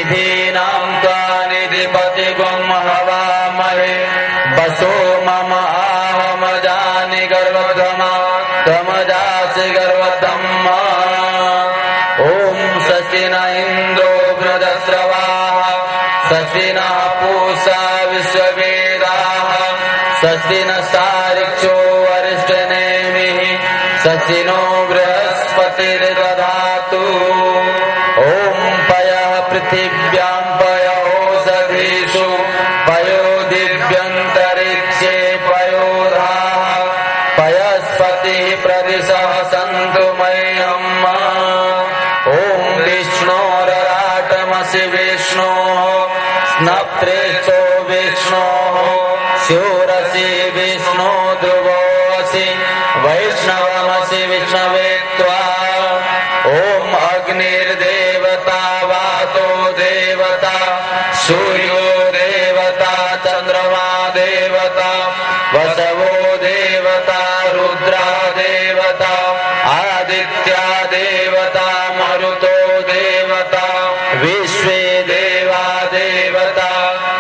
निधीनां त्वा निधिपतिगुं हवामहे वसो मम आहमजानि गर्वध्वमा त्वमजासि गर्वधम्मा ॐ शशि न इन्द्रो बृहस्रवाः शशि न पूषा विश्ववेदाः शशि न सारिक्षो वरिष्ठनेमिः शशि नो बृहस्पतिर्दधातु ॐ पयः पृथिव्यां पय ओषधीषु पयो दिव्यन्तरिक्षे पयोधाः पयस्पतिः प्रदिशः सन्तु मह्यम् ॐ विष्णोरराटमसि विष्णोः स्नप्त्रेक्षो विष्णोः स्योरसि विष्णो ध्रुवोऽसि वैष्णवमसि विष्णवे त्वा ॐ अग्निर्देवता वातो देवता सूर्यो देवता चन्द्रमा देवता वसवो देवता रुद्रा देवता आदित्या देवता मरुतो देवता विश्वे देवा देवता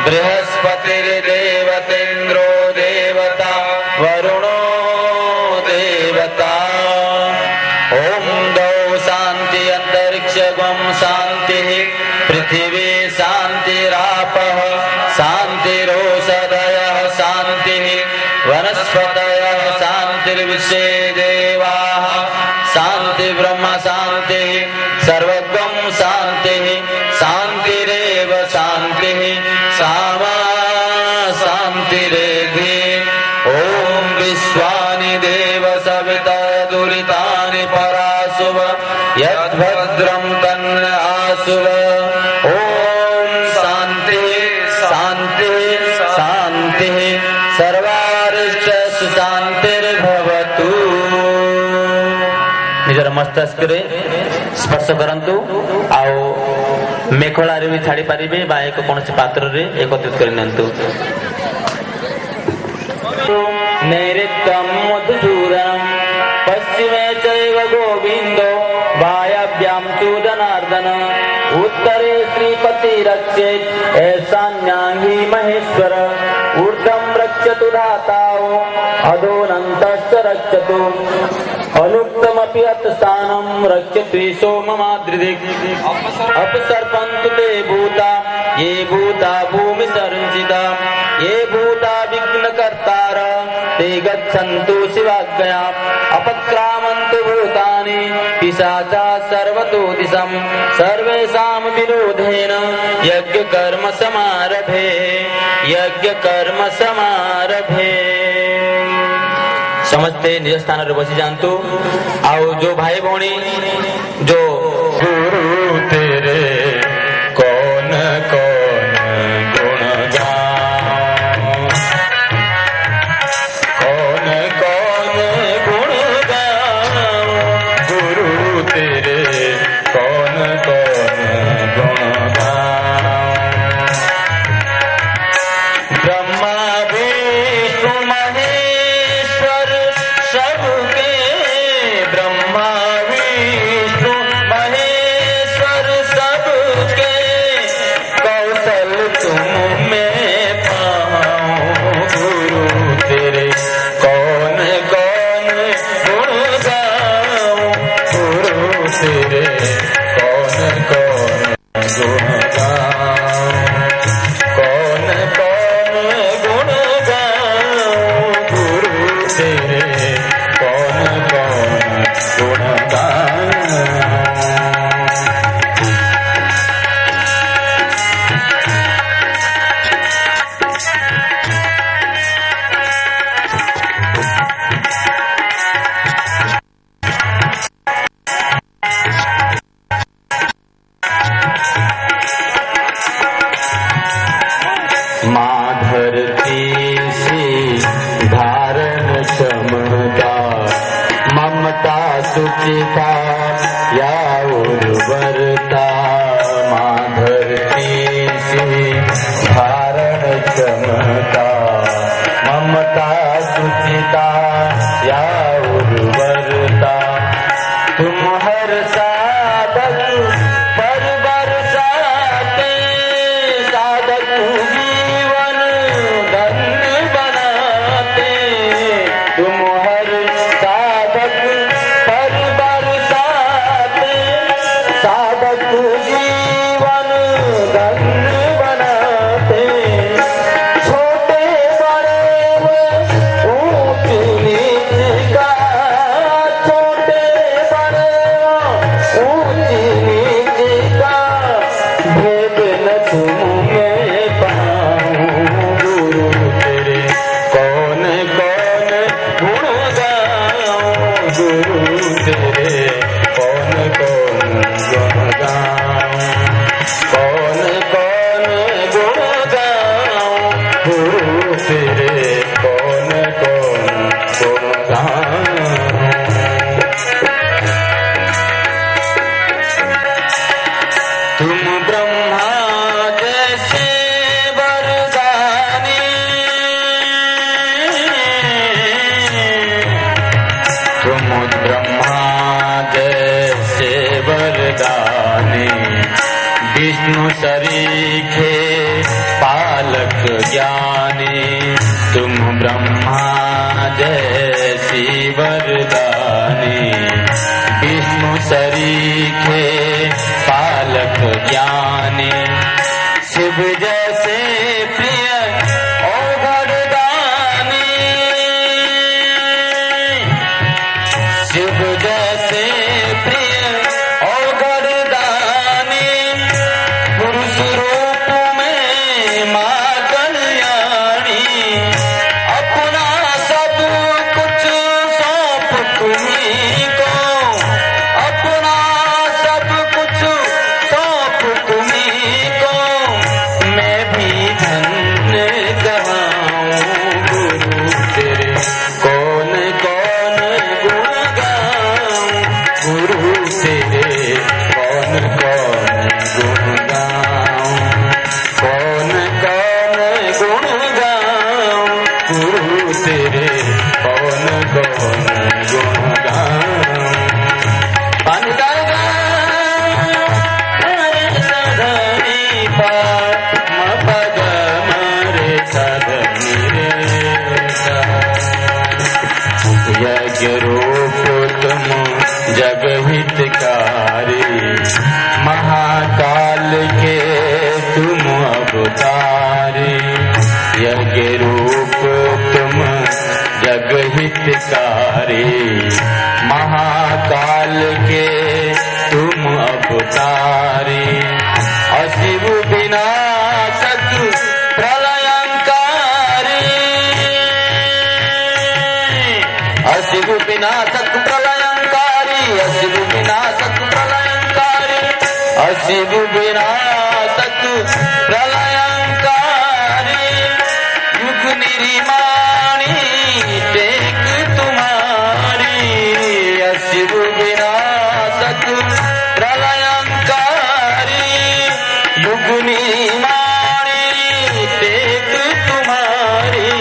बृहस्पतिर्देवतेन्द्रो देवता वरुणो देवता ॐ द्वौ शान्ति अन्तरिक्षगं शान्तिः पृथिवी शान्तिरापः शान्तिरोषधयः शान्तिः वनस्पतयः शान्तिर्विश्वे देवाः शान्ति ब्रह्म शान्तिः सर्वगं शान्तिः शान्तिरेव शान्तिः सामा शान्तिरेधि ॐ विश्वानि देव सविता दुरितानि पराशुव यद्भद्रं तन्न आशुव ॐ शान्तिः शान्तिः शान्तिः सर्वारिष्टस्य शान्तिर्भवतु। निजर मस्तक रे स्पर्श करंतु आओ मेखलारे भी छाड़ी पारिबे बा एक कोनोसी पात्र रे एकत्रित करि नंतु। नैऋत्यं मधुसूदनं पश्चिमे चैव गोविन्दो वायव्यां तु जनार्दन उत्तरे श्रीपतिरक्षेत् ईशान्यां हि महेश्वर ऊर्ध्वं रक्षतु धाताओ अधोऽनन्तश्च रक्षतु अनुक्तमपि अत्स्थानं रक्षतु सोममाद्रिदिक् अपसर्पन्तु ते भूता ये भूता भूमि संसिता ये भूता विघ्नकर्तार ते गच्छन्तु शिवाज्ञया अपक्रामन्तु भूतानि पिशाचा सर्वतो दिशं सर्वेषां विरोधेन यज्ञकर्म समारभे यज्ञकर्म समारभे। समझते निज स्थान रे बसी जातु आओ जो भाई भौणी जो गुरु तेरे कौन कौन गुण गाऊं कौन कौन गुण गाऊं गुरु तेरे कौन कौन गुण गाऊं ब्रह्मा विष्णु महेश्वर सबके ब्रह्मा विष्णु महेश्वर सबके कौशल तुम में पाऊं गुरु तेरे कौन कौन गुण गाऊं गुरु तेरे कौन कौन गुण गाऊं कौन कौन गुण गाऊं गुरु तेरे कौन कौन गुण गाऊं। माधर की धारण क्षमता ममता सुचिता या उर्वरता माधर की धारण क्षमता ममता सुचिता या उर्वरता तुम हर साधक पर बरसाते तुम ब्रह्मा जैसे वरदानी, विष्णु सरीखे पालक ज्ञानी। तुम ब्रह्मा जैसी वरदानी, विष्णु सरीखे पालक ज्ञानी। शिव जैसे प्रिय और वरदानी, शिव जैसे प्रिय और वरदानी। पुरुष रूप में मां कल्याणी, अपना सब कुछ सौंप तुम्हीं को, अपना सब कुछ सौंप तुम्हीं को। मैं भी धन्य कहूँ गुरु तेरे, कौन कौन गुण गाऊं गुरु तेरे, कौन कौन गुण गाऊं, कौन कौन गुण गाऊं गुरु तेरे, कौन कौन गुण गाऊं। पानी गाएगा सधनी पा म पद मरे सधनी रे सा। यज्ञ रूप तुम जग हितकारी, महाकाल के तुम अवतारी। यज्ञ रूप तुम जग हितकारी, महाकाल के तुम अवतारी। अशिव विनाशक प्रलयंकारी, अशिव विनाशक प्रलयंकारी, अशिव विनाशक प्रलयंकारी, अशिव विनाशक प्रलयंकारी। युग निर्माणी टेक तुम्हारी, अशिव विनाशक प्रलयंकारी। युग निर्माणी टेक तुम्हारी,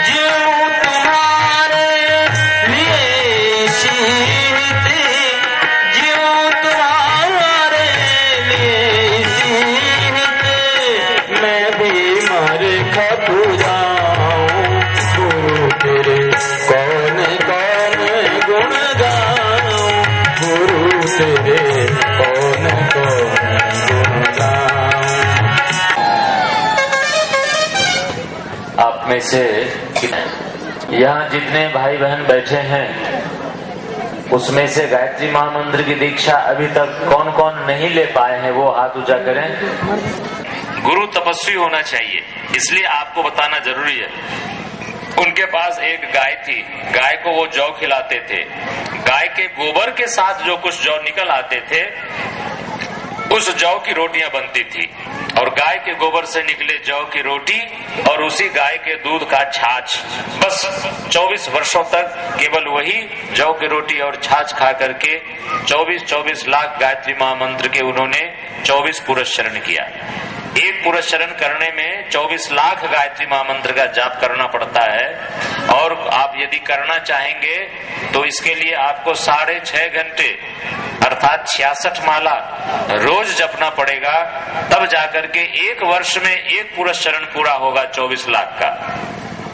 जीव तुम्हारे लिए सीमित, जीव तुम्हारे लिए सीमित। मैं भी मर खप जाऊं गुरु तेरे, कौन कौन गुण गाऊं गुरु तेरे, कौन कौन गुण गाऊं। आप में से यहाँ जितने भाई बहन बैठे हैं, उसमें से गायत्री महामंत्र की दीक्षा अभी तक कौन कौन नहीं ले पाए हैं, वो हाथ ऊंचा करें। गुरु तपस्वी होना चाहिए, इसलिए आपको बताना जरूरी है। उनके पास एक गाय थी, गाय को वो जौ खिलाते थे। गाय के गोबर के साथ जो कुछ जौ निकल आते थे, उस जौ की रोटियां बनती थी। और गाय के गोबर से निकले जौ की रोटी और उसी गाय के दूध का छाछ, बस 24 वर्षों तक केवल वही जौ की रोटी और छाछ खा करके 24 लाख गायत्री महामंत्र के उन्होंने 24 पुरस्चरण किया। एक पुरस्चरण करने में 24 लाख गायत्री महामंत्र का जाप करना पड़ता है। और आप यदि करना चाहेंगे तो इसके लिए आपको 6.5 घंटे अर्थात 66 माला रोज जपना पड़ेगा, तब जाकर के एक वर्ष में एक पुरस्चरण पूरा होगा 24 लाख का।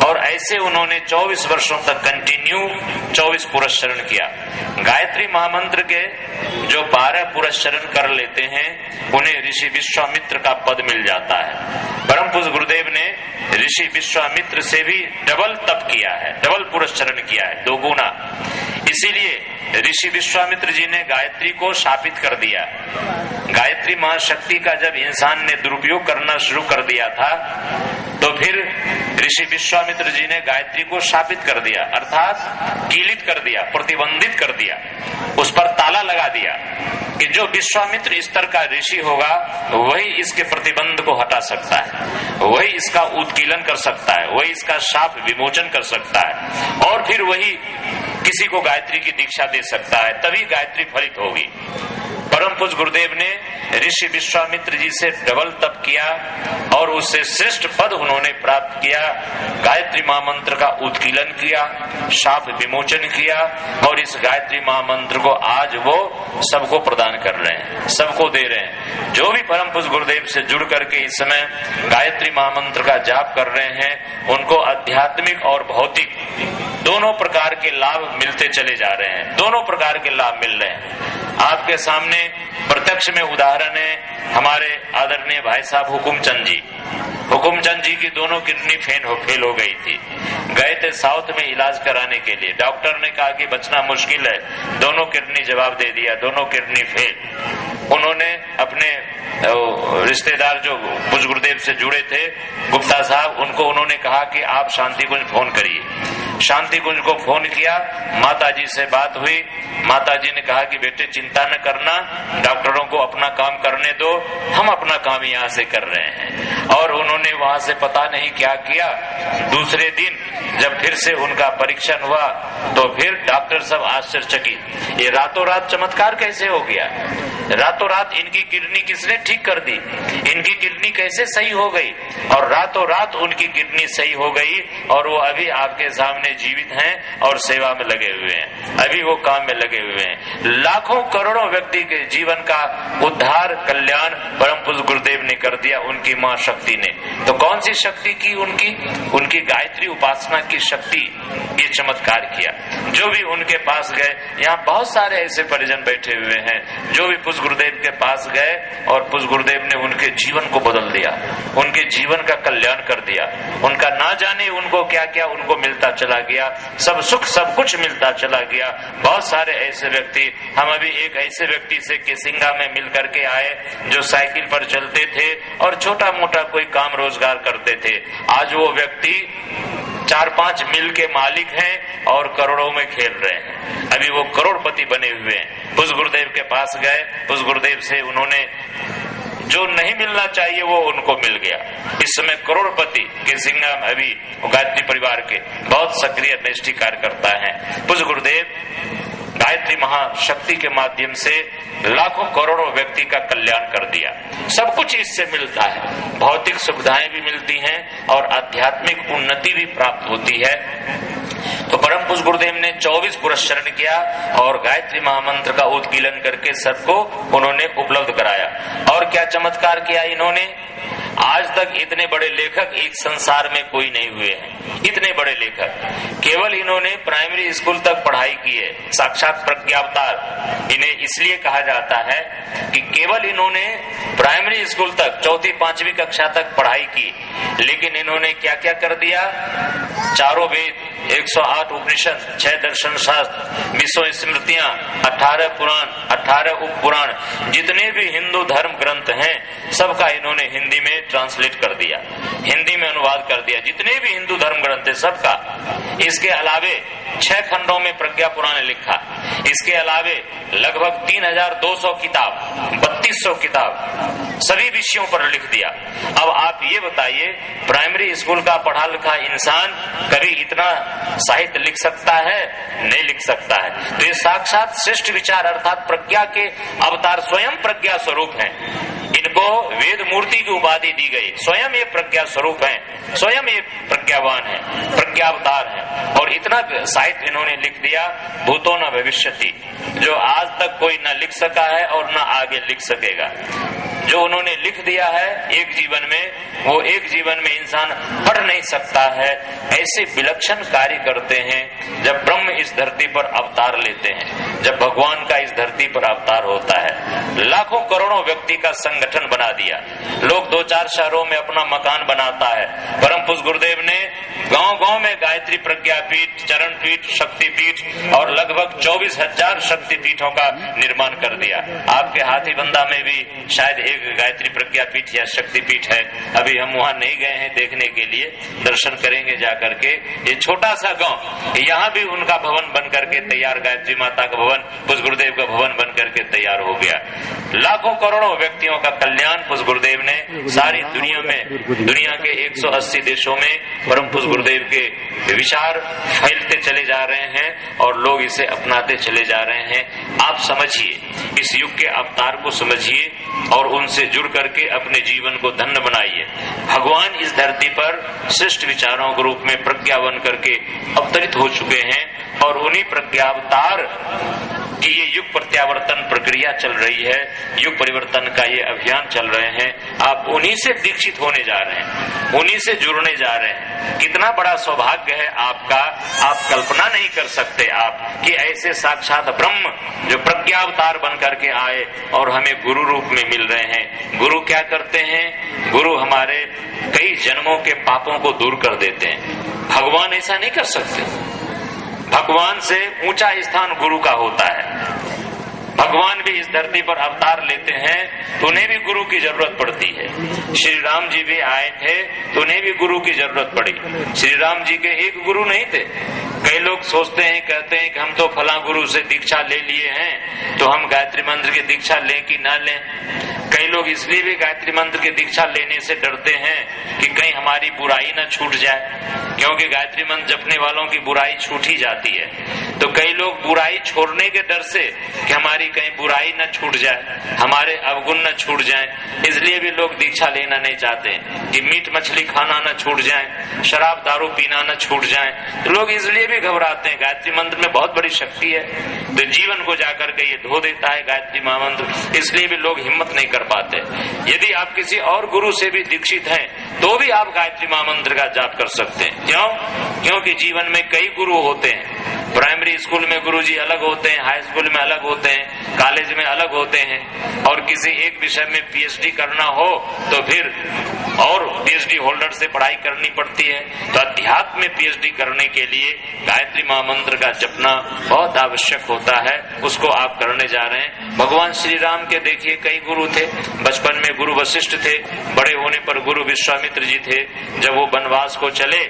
और ऐसे उन्होंने 24 वर्षों तक कंटिन्यू 24 पुरस्चरण किया। गायत्री महामंत्र के जो 12 पुरस्चरण कर लेते हैं, उन्हें ऋषि विश्वामित्र का पद मिल जाता है। परम पूज्य गुरुदेव ने ऋषि विश्वामित्र से भी डबल तप किया है, डबल पुरस्चरण किया है, 2 गुना। इसीलिए ऋषि विश्वामित्र जी ने गायत्री को शापित कर दिया। गायत्री महाशक्ति का जब इंसान ने दुरुपयोग करना शुरू कर दिया था, तो फिर ऋषि विश्वामित्र जी ने गायत्री को शापित कर दिया, अर्थात कीलित कर दिया, प्रतिबंधित कर दिया, उस पर ताला लगा दिया कि जो विश्वामित्र स्तर का ऋषि होगा वही इसके प्रतिबंध को हटा सकता है, वही इसका उत्कीलन कर सकता है, वही इसका शाप विमोचन कर सकता है, और फिर वही किसी को गायत्री की दीक्षा दे सकता है, तभी गायत्री फलित होगी। परम पूज्य गुरुदेव ने ऋषि विश्वामित्र जी से डबल तप किया और उससे श्रेष्ठ पद उन्होंने प्राप्त किया। गायत्री महामंत्र का उत्कीलन किया, शाप विमोचन किया और इस गायत्री महामंत्र को आज वो सबको प्रदान कर रहे हैं, सबको दे रहे हैं। जो भी परम पूज्य गुरुदेव से जुड़ करके इस समय गायत्री महामंत्र का जाप कर रहे हैं, उनको आध्यात्मिक और भौतिक दोनों प्रकार के लाभ मिलते चले जा रहे हैं, दोनों प्रकार के लाभ मिल रहे हैं। आपके सामने प्रत्यक्ष में उदाहरण है हमारे आदरणीय भाई साहब हुकुमचंद जी। हुकुमचंद जी की दोनों किडनी फेल हो गई थी, गए थे साउथ में इलाज कराने के लिए। डॉक्टर ने कहा कि बचना मुश्किल है, दोनों किडनी जवाब दे दिया, दोनों किडनी फेल। उन्होंने अपने रिश्तेदार जो पूज्य गुरुदेव से जुड़े थे, गुप्ता साहब, उनको उन्होंने कहा कि आप शांति कुंज फोन करिए। शांति कुंज को फोन किया, माता जी से बात हुई। माता जी ने कहा कि बेटे चिंता न करना, डॉक्टरों को अपना काम करने दो, हम अपना काम यहाँ से कर रहे हैं। और उन्होंने वहां से पता नहीं क्या किया। दूसरे दिन जब फिर से उनका परीक्षण हुआ तो फिर डॉक्टर सब आश्चर्यचकित, ये रातों रात चमत्कार कैसे हो गया, रातों रात इनकी किडनी किसने ठीक कर दी, इनकी किडनी कैसे सही हो गई। और रातों रात उनकी किडनी सही हो गई और वो अभी आपके सामने जीवित हैं और सेवा में लगे हुए हैं, अभी वो काम में लगे हुए हैं। लाखों करोड़ों व्यक्ति के जीवन का उद्धार कल्याण परम पूज्य गुरुदेव ने कर दिया, उनकी मां शक्ति ने। तो कौन सी शक्ति की? उनकी गायत्री उपासना की शक्ति ये चमत्कार किया। जो भी उनके पास गए, यहाँ बहुत सारे ऐसे परिजन बैठे हुए हैं जो भी पूज्य गुरुदेव के पास गए और पूज्य गुरुदेव ने उनके जीवन को बदल दिया, उनके जीवन का कल्याण कर दिया। उनका ना जाने उनको क्या क्या उनको मिलता चला गया, सब सुख सब कुछ मिलता चला गया। बहुत सारे ऐसे व्यक्ति, हम अभी एक ऐसे व्यक्ति से केसिंगा में मिल करके आए जो साइकिल पर चलते थे और छोटा मोटा कोई काम रोजगार करते थे। आज वो व्यक्ति 4-5 मिल के मालिक हैं और करोड़ों में खेल रहे हैं, अभी वो करोड़पति बने हुए हैं। पूज्य गुरुदेव के पास गए, पूज्य गुरुदेव से उन्होंने जो नहीं मिलना चाहिए वो उनको मिल गया। इस समय करोड़पति के सिंगा में अभी गायत्री परिवार के बहुत सक्रिय निष्ठा कार्यकर्ता हैं। पूज्य गुरुदेव गायत्री महाशक्ति के माध्यम से लाखों करोड़ों व्यक्ति का कल्याण कर दिया। सब कुछ इससे मिलता है, भौतिक सुविधाएं भी मिलती हैं और आध्यात्मिक उन्नति भी प्राप्त होती है। तो परम पूज्य गुरुदेव ने 24 पुरस्चरण किया और गायत्री महामंत्र का उत्कीलन करके सबको उन्होंने उपलब्ध कराया। और क्या चमत्कार किया इन्होंने? आज तक इतने बड़े लेखक एक संसार में कोई नहीं हुए हैं, इतने बड़े लेखक। केवल इन्होंने प्राइमरी स्कूल तक पढ़ाई की है, साक्षात प्रज्ञावतार इन्हें इसलिए कहा जाता है कि केवल इन्होंने प्राइमरी स्कूल तक 4वीं-5वीं कक्षा तक पढ़ाई की, लेकिन इन्होंने क्या क्या कर दिया? चारों वेद, 108 उपनिषद, 6 दर्शन शास्त्र, 20 स्मृतियां, 18 पुराण, 18 उप पुराण, जितने भी हिंदू धर्म ग्रंथ हैं सबका इन्होंने हिंदी में ट्रांसलेट कर दिया, हिंदी में अनुवाद कर दिया, जितने भी हिंदू धर्म ग्रंथ है सबका। इसके अलावे 6 खंडों में प्रज्ञा पुराण लिखा, इसके अलावे लगभग 3200 किताब, 3200 किताब सभी विषयों पर लिख दिया। अब आप ये बताइए, प्राइमरी स्कूल का पढ़ा लिखा इंसान कभी इतना साहित्य लिख सकता है? नहीं लिख सकता है। तो ये साक्षात श्रेष्ठ विचार अर्थात प्रज्ञा के अवतार स्वयं प्रज्ञा स्वरूप हैं। इनको वेद मूर्ति की उपाधि दी गई, स्वयं ये प्रज्ञा स्वरूप हैं, स्वयं ये प्रज्ञावान है, प्रज्ञावतार है। और इतना साहित्य इन्होंने लिख दिया, भूतो न भविष्यति, जो आज तक कोई न लिख सका है और न आगे लिख सकेगा। जो उन्होंने लिख दिया है एक जीवन में, वो एक जीवन में इंसान पढ़ नहीं सकता है। ऐसे विलक्षण कार्य करते हैं जब ब्रह्म इस धरती पर अवतार लेते हैं, जब भगवान का इस धरती पर अवतार होता है। लाखों करोड़ों व्यक्ति का संगठन बना दिया, लोग 2-4 शहरों में अपना मकान बनाता है। परम पूज्य गुरुदेव ने गांव-गांव में गायत्री प्रज्ञापीठ, चरण पीठ, शक्तिपीठ और लगभग 24,000 शक्तिपीठों का निर्माण कर दिया। आपके हाथीबंदा में भी शायद एक गायत्री प्रज्ञापीठ या शक्तिपीठ है, अभी हम वहां नहीं गए हैं देखने के लिए, दर्शन करेंगे जाकर के। ये छोटा सा गांव, यहाँ भी उनका भवन बन करके तैयार, गायत्री माता का भवन, पूज्य गुरुदेव का भवन बन करके तैयार हो गया। लाखों करोड़ों व्यक्तियों का कल्याण पूज्य गुरुदेव ने सारी दुनिया में, दुनिया के 180 देशों में परम पूज्य गुरुदेव के विचार फैलते चले जा रहे हैं और लोग इसे अपनाते चले जा रहे हैं। आप समझिए, इस युग के अवतार को समझिए और उनसे जुड़ करके अपने जीवन को धन्य बनाइए। भगवान इस धरती पर श्रेष्ठ विचारों के रूप में प्रज्ञा बन करके अवतरित हो चुके हैं और उन्हीं प्रज्ञावतार कि ये युग प्रत्यावर्तन प्रक्रिया चल रही है, युग परिवर्तन का ये अभियान चल रहे हैं। आप उन्हीं से दीक्षित होने जा रहे हैं, उन्हीं से जुड़ने जा रहे हैं। कितना बड़ा सौभाग्य है आपका, आप कल्पना नहीं कर सकते आप कि ऐसे साक्षात ब्रह्म जो प्रज्ञावतार बन करके आए और हमें गुरु रूप में मिल रहे हैं। गुरु क्या करते हैं? गुरु हमारे कई जन्मों के पापों को दूर कर देते हैं। भगवान ऐसा नहीं कर सकते। भगवान से ऊंचा स्थान गुरु का होता है। भगवान भी इस धरती पर अवतार लेते हैं तो उन्हें भी गुरु की जरूरत पड़ती है। श्री राम जी भी आए थे तो उन्हें भी गुरु की जरूरत पड़ी। श्री राम जी के एक गुरु नहीं थे। कई लोग सोचते हैं, कहते हैं कि हम तो फला गुरु से दीक्षा ले लिए हैं तो हम गायत्री मंत्र की दीक्षा लें कि ना लें। कई लोग इसलिए भी गायत्री मंत्र की दीक्षा लेने से डरते हैं कि कहीं हमारी बुराई न छूट जाए, क्योंकि गायत्री मंत्र जपने वालों की बुराई छूट ही जाती है। तो कई लोग बुराई छोड़ने के डर से कि हमारी कहीं बुराई न छूट जाए, हमारे अवगुण न छूट जाए, इसलिए भी लोग दीक्षा लेना नहीं चाहते कि मीट मछली खाना न छूट जाए, शराब दारू पीना न छूट जाए। तो लोग इसलिए भी घबराते हैं। गायत्री मंत्र में बहुत बड़ी शक्ति है, तो जीवन को जाकर के ये धो देता है गायत्री महामंत्र, इसलिए भी लोग हिम्मत नहीं कर पाते। यदि आप किसी और गुरु से भी दीक्षित हैं तो भी आप गायत्री महामंत्र का जाप कर सकते हैं। क्यों? क्योंकि जीवन में कई गुरु होते हैं। प्राइमरी स्कूल में गुरुजी अलग होते हैं, हाई स्कूल में अलग होते हैं, कॉलेज में अलग होते हैं। और किसी एक विषय में पीएचडी करना हो तो फिर और पीएचडी होल्डर से पढ़ाई करनी पड़ती है। तो अध्यात्म में पीएचडी करने के लिए गायत्री महामंत्र का जपना बहुत आवश्यक होता है। उसको आप करने जा रहे हैं। भगवान श्री राम के देखिए कई गुरु थे। बचपन में गुरु वशिष्ठ थे, बड़े होने पर गुरु विश्वामित्र जी थे। जब वो वनवास को चले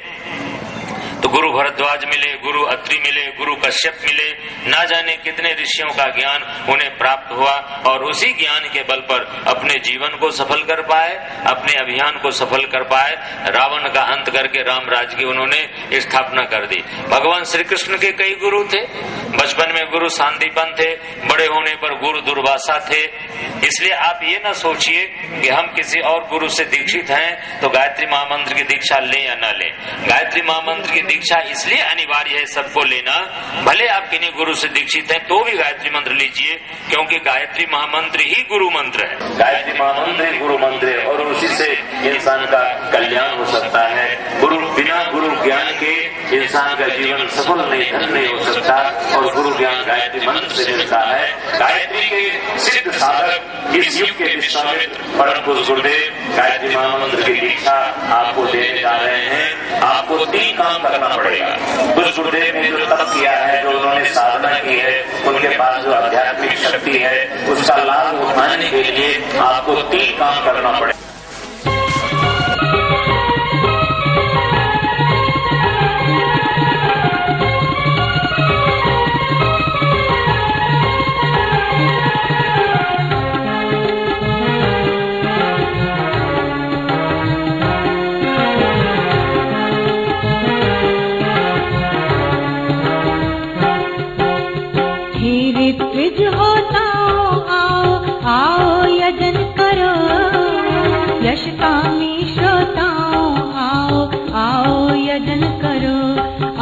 तो गुरु भरद्वाज मिले, गुरु अत्रि मिले, गुरु कश्यप मिले, ना जाने कितने ऋषियों का ज्ञान उन्हें प्राप्त हुआ और उसी ज्ञान के बल पर अपने जीवन को सफल कर पाए, अपने अभियान को सफल कर पाए। रावण का अंत करके राम राज्य की उन्होंने स्थापना कर दी। भगवान श्री कृष्ण के कई गुरु थे। बचपन में गुरु सांदीपन थे, बड़े होने पर गुरु दुर्वासा थे। इसलिए आप ये न सोचिए कि हम किसी और गुरु से दीक्षित हैं तो गायत्री महामंत्र की दीक्षा लें या न लें। गायत्री महामंत्र की दीक्षा इसलिए अनिवार्य है सबको लेना। भले आप किन्हीं गुरु से दीक्षित हैं तो भी गायत्री मंत्र लीजिए, क्योंकि गायत्री महामंत्र ही गुरु मंत्र है। गायत्री महामंत्र ही गुरु मंत्र है और उसी से इंसान का कल्याण हो सकता है। गुरु बिना गुरु ज्ञान के इंसान का जीवन सफल नहीं, धन नहीं हो सकता। और गुरु ज्ञान गायत्री मंत्र से मिलता है। गायत्री के सिद्ध साधक इस युग के विश्वामित्र परम पुरुष गुरुदेव गायत्री महामंत्र की दीक्षा आपको देने जा रहे हैं। आपको 3 काम करना पड़ेगा। कुछ गुरुदेव ने जो तप किया है, जो उन्होंने साधना की है, उनके पास जो आध्यात्मिक शक्ति है, उसका लाभ उठाने के लिए आपको 3 काम करना पड़ेगा।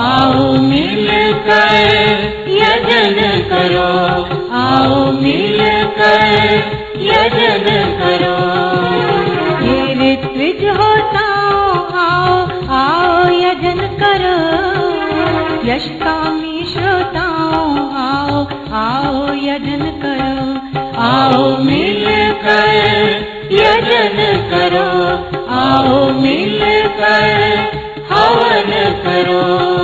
आओ मिलकर यजन करो, आओ मिलकर यजन करो। हे ऋत्विज होताओ, आओ आओ यजन करो। यशकामी श्रोताओ, आओ आओ यजन करो। आओ मिलकर यजन करो, आओ मिलकर हवन करो।